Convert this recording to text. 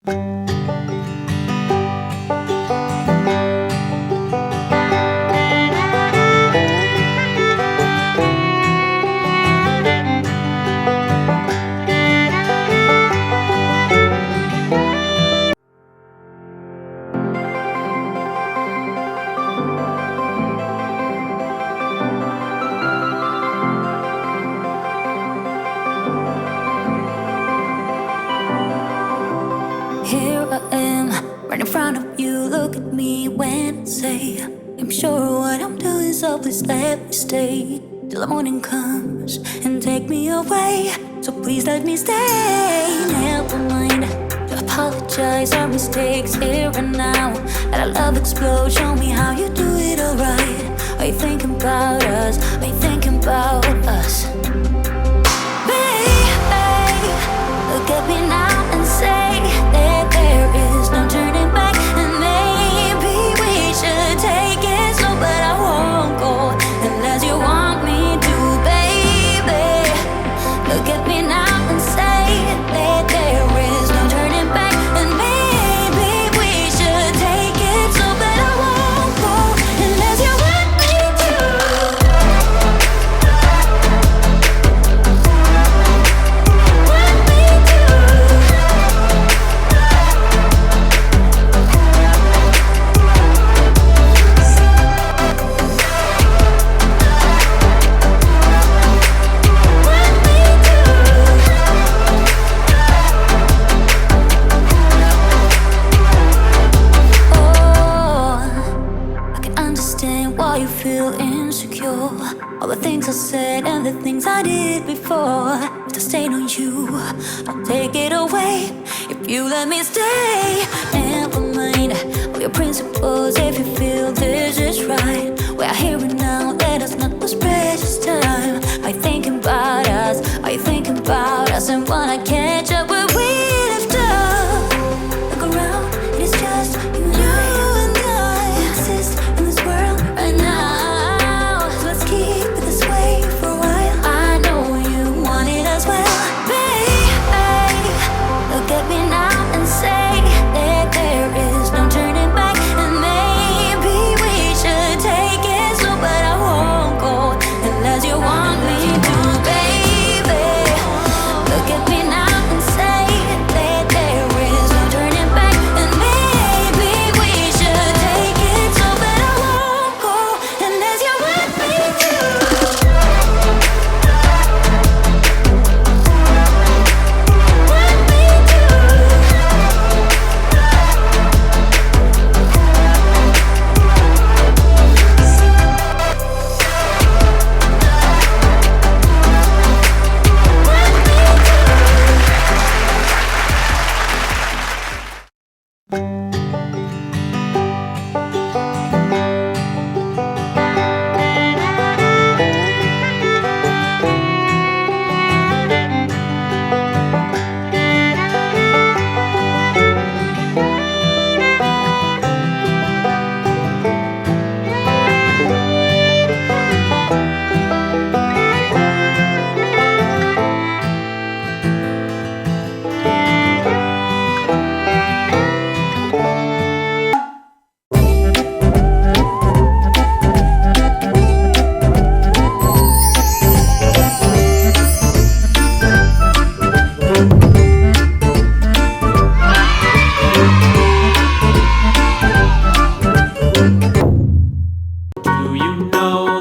Here I am, right in front of you. Look at me when I say I'm sure what I'm doing, so please let me stay till the morning comes and take me away. So please let me stay. Never mind to apologize, our mistakes here and now. Let our love explode, show me how you do it alright. Are you thinking about us? Are you thinking about us? Baby, look at me now and say that there is no turning back, and maybe we should take it slow, but I won't go unless you want me to, baby. Look at me now and say that there is no turning back, and maybe we should take it slow, but I won't go unless you want me to. Want me to. Why you feel insecure? All the things I said and the things I did before. If the stain on you, I'll take it away if you let me stay. Never mind all your principles if you feel this is right. We're here and now, let us not lose precious time. Are you thinking about us? Are you thinking about us? And wanna catch up where we left off? Look around, it is just you and I. We exist in this world right now, so let's keep it this way for a while. I know you want it as well, baby. Look at me now and say that there is no turning back, and maybe we should take it slow, but I won't go unless you want me to, baby. Look at me now and say that there is no turning back, and maybe we should take it slow, but I won't go unless you want me to. Want me to. Do you know